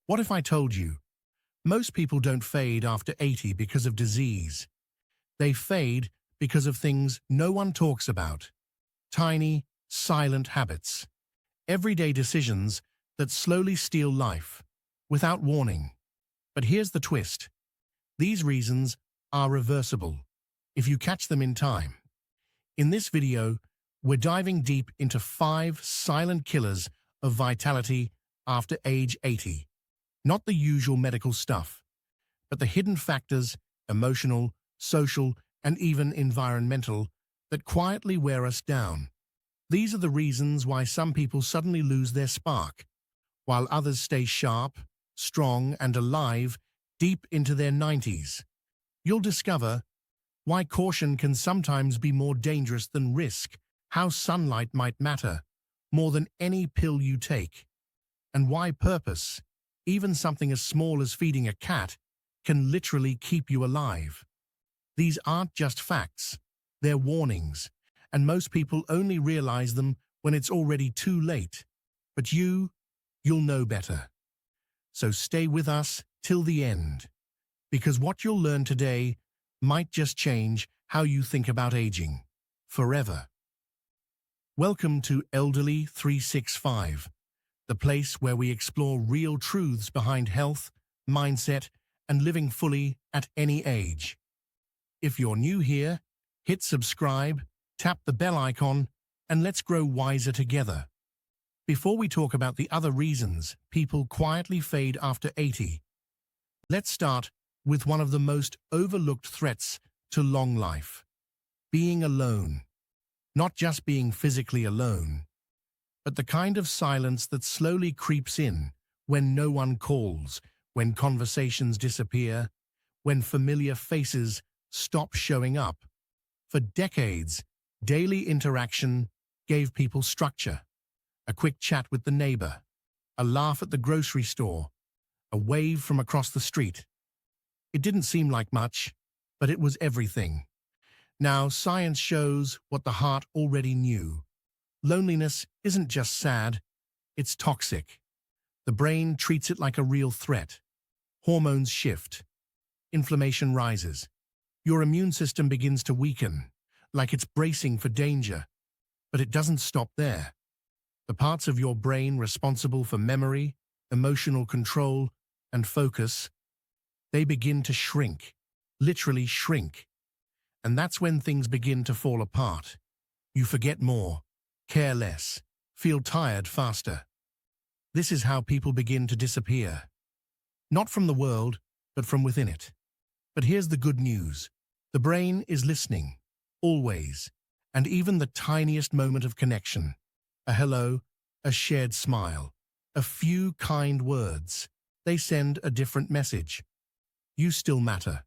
What if I told you, most people don't fade after 80 because of disease. They fade because of things no one talks about. Tiny, silent habits. Everyday decisions that slowly steal life, without warning. But here's the twist. These reasons are reversible, if you catch them in time. In this video, we're diving deep into 5 silent killers of vitality after age 80. Not the usual medical stuff, but the hidden factors, emotional, social, and even environmental, that quietly wear us down. These are the reasons why some people suddenly lose their spark, while others stay sharp, strong, and alive deep into their 90s. You'll discover why caution can sometimes be more dangerous than risk, how sunlight might matter more than any pill you take, and why purpose, even something as small as feeding a cat, can literally keep you alive. These aren't just facts, they're warnings, and most people only realize them when it's already too late. But you'll know better. So stay with us till the end, because what you'll learn today might just change how you think about aging forever. Welcome to Elderly 365, the place where we explore real truths behind health, mindset, and living fully at any age. If you're new here, hit subscribe, tap the bell icon, and let's grow wiser together. Before we talk about the other reasons people quietly fade after 80, let's start with one of the most overlooked threats to long life: being alone. Not just being physically alone, but the kind of silence that slowly creeps in when no one calls, when conversations disappear, when familiar faces stop showing up. For decades, daily interaction gave people structure. A quick chat with the neighbor, a laugh at the grocery store, a wave from across the street. It didn't seem like much, but it was everything. Now, science shows what the heart already knew. Loneliness isn't just sad, it's toxic. The brain treats it like a real threat. Hormones shift. Inflammation rises. Your immune system begins to weaken, like it's bracing for danger. But it doesn't stop there. The parts of your brain responsible for memory, emotional control, and focus, they begin to shrink, literally shrink. And that's when things begin to fall apart. You forget more, care less, feel tired faster. This is how people begin to disappear. Not from the world, but from within it. But here's the good news. The brain is listening, always, and even the tiniest moment of connection, a hello, a shared smile, a few kind words, they send a different message. You still matter.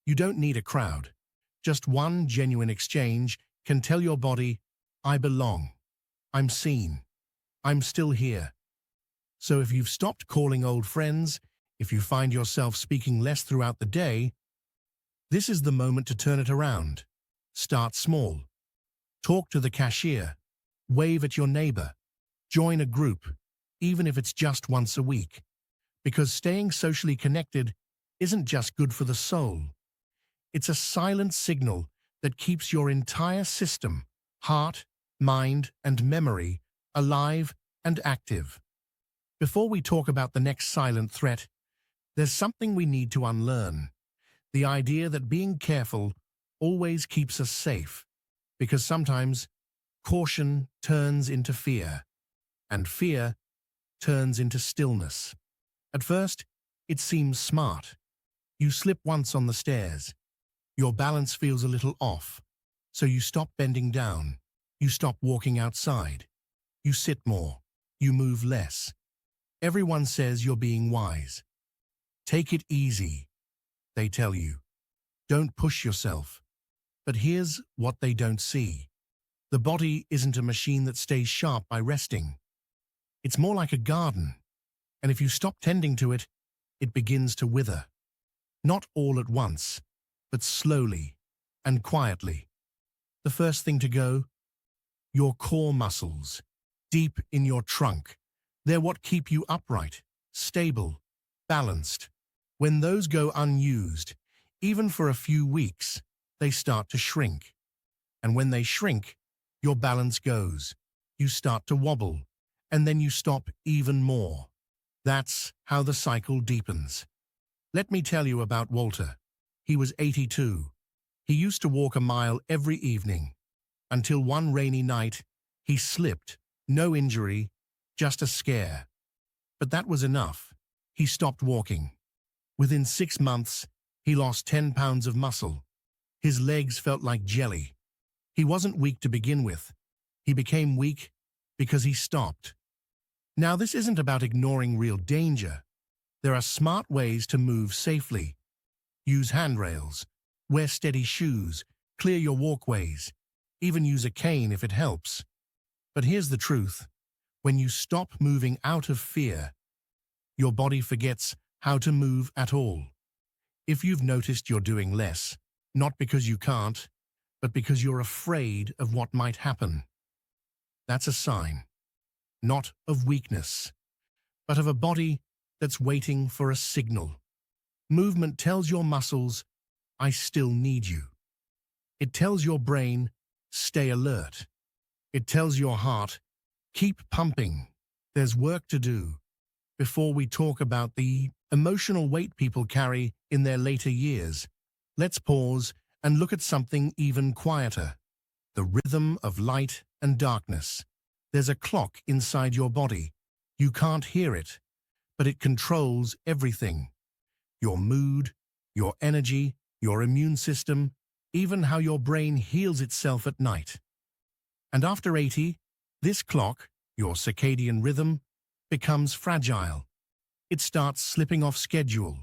You don't need a crowd. Just one genuine exchange can tell your body, I belong, I'm seen, I'm still here. So if you've stopped calling old friends, if you find yourself speaking less throughout the day, this is the moment to turn it around. Start small. Talk to the cashier, wave at your neighbor, join a group, even if it's just once a week. Because staying socially connected isn't just good for the soul. It's a silent signal that keeps your entire system, heart, mind, and memory, alive and active. Before we talk about the next silent threat, there's something we need to unlearn. The idea that being careful always keeps us safe. Because sometimes caution turns into fear, and fear turns into stillness. At first, it seems smart. You slip once on the stairs. Your balance feels a little off, so you stop bending down. You stop walking outside. You sit more. You move less. Everyone says you're being wise. Take it easy, they tell you. Don't push yourself. But here's what they don't see. The body isn't a machine that stays sharp by resting. It's more like a garden, and if you stop tending to it, it begins to wither. Not all at once, but slowly and quietly. The first thing to go, your core muscles, deep in your trunk. They're what keep you upright, stable, balanced. When those go unused, even for a few weeks, they start to shrink. And when they shrink, your balance goes. You start to wobble, and then you stop even more. That's how the cycle deepens. Let me tell you about Walter. He was 82. He used to walk a mile every evening, until one rainy night, he slipped. No injury, just a scare. But that was enough. He stopped walking. Within 6 months, he lost 10 pounds of muscle. His legs felt like jelly. He wasn't weak to begin with. He became weak because he stopped. Now, this isn't about ignoring real danger. There are smart ways to move safely. Use handrails, wear steady shoes, clear your walkways, even use a cane if it helps. But here's the truth. When you stop moving out of fear, your body forgets how to move at all. If you've noticed you're doing less, not because you can't, but because you're afraid of what might happen, that's a sign, not of weakness, but of a body that's waiting for a signal. Movement tells your muscles, I still need you. It tells your brain, stay alert. It tells your heart, keep pumping. There's work to do. Before we talk about the emotional weight people carry in their later years, let's pause and look at something even quieter. The rhythm of light and darkness. There's a clock inside your body. You can't hear it, but it controls everything. Your mood, your energy, your immune system, even how your brain heals itself at night. And after 80, this clock, your circadian rhythm, becomes fragile. It starts slipping off schedule,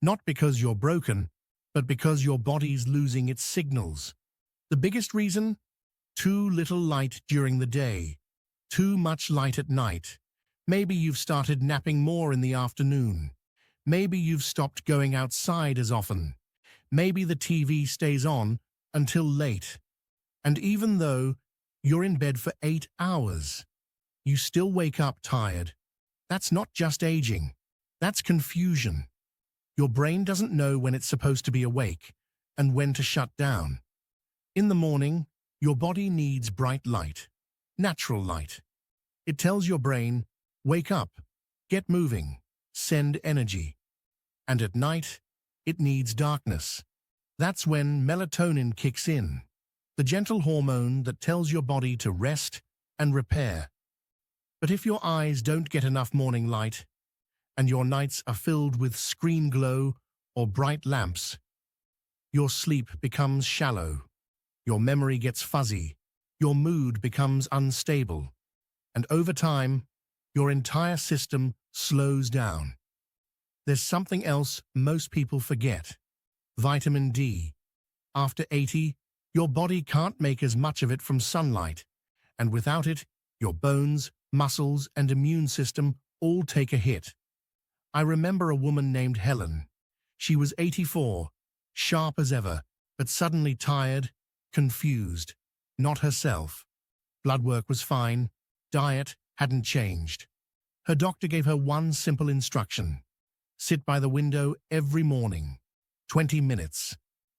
not because you're broken, but because your body's losing its signals. The biggest reason? Too little light during the day, too much light at night. Maybe you've started napping more in the afternoon. Maybe you've stopped going outside as often. Maybe the TV stays on until late. And even though you're in bed for 8 hours, you still wake up tired. That's not just aging. That's confusion. Your brain doesn't know when it's supposed to be awake and when to shut down. In the morning, your body needs bright light, natural light. It tells your brain, wake up, get moving, send energy. And at night, it needs darkness. That's when melatonin kicks in, the gentle hormone that tells your body to rest and repair. But if your eyes don't get enough morning light, and your nights are filled with screen glow or bright lamps, your sleep becomes shallow, your memory gets fuzzy, your mood becomes unstable, and over time, your entire system slows down. There's something else most people forget: vitamin D. After 80, your body can't make as much of it from sunlight, and without it, your bones, muscles, and immune system all take a hit. I remember a woman named Helen. She was 84, sharp as ever, but suddenly tired, confused, not herself. Blood work was fine, diet hadn't changed. Her doctor gave her one simple instruction: sit by the window every morning, 20 minutes,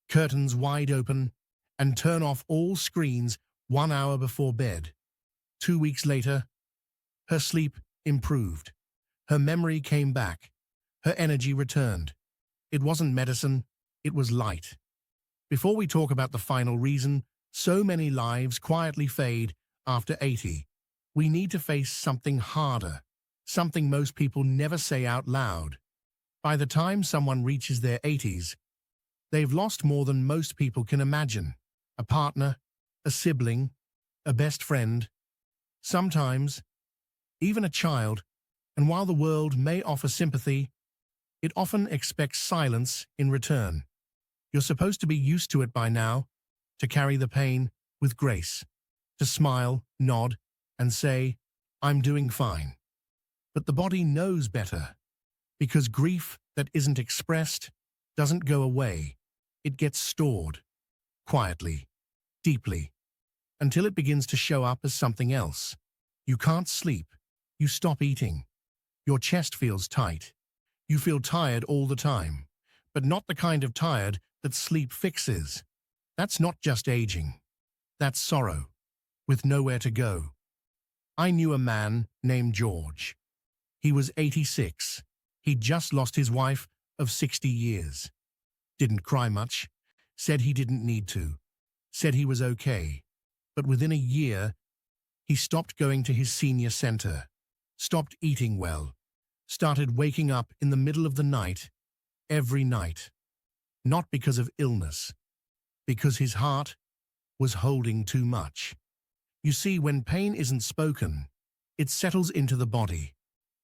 curtains wide open, and turn off all screens 1 hour before bed. 2 weeks later, her sleep improved. Her memory came back. Her energy returned. It wasn't medicine, it was light. Before we talk about the final reason so many lives quietly fade after 80, we need to face something harder, something most people never say out loud. By the time someone reaches their 80s, they've lost more than most people can imagine: a partner, a sibling, a best friend, sometimes even a child. And while the world may offer sympathy, it often expects silence in return. You're supposed to be used to it by now, to carry the pain with grace, to smile, nod, and say, I'm doing fine. But the body knows better, because grief that isn't expressed doesn't go away. It gets stored, quietly, deeply, until it begins to show up as something else. You can't sleep. You stop eating. Your chest feels tight. You feel tired all the time, but not the kind of tired that sleep fixes. That's not just aging. That's sorrow, with nowhere to go. I knew a man named George. He was 86. He'd just lost his wife of 60 years. Didn't cry much. Said he didn't need to. Said he was okay. But within a year, he stopped going to his senior center, stopped eating well, started waking up in the middle of the night, every night. Not because of illness, because his heart was holding too much. You see, when pain isn't spoken, it settles into the body.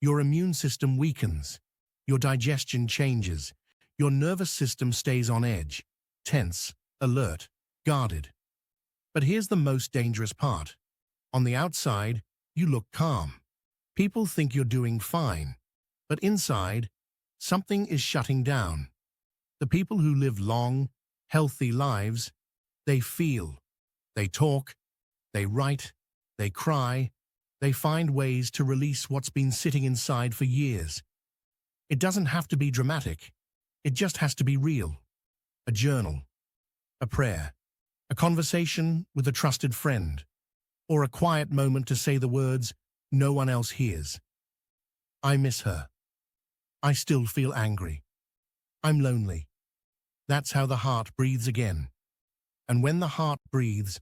Your immune system weakens, your digestion changes, your nervous system stays on edge, tense, alert, guarded. But here's the most dangerous part. On the outside, you look calm. People think you're doing fine, but inside, something is shutting down. The people who live long, healthy lives, they feel, they talk, they write, they cry, they find ways to release what's been sitting inside for years. It doesn't have to be dramatic. It just has to be real. A journal, a prayer, a conversation with a trusted friend, or a quiet moment to say the words no one else hears. I miss her. I still feel angry. I'm lonely. That's how the heart breathes again. And when the heart breathes,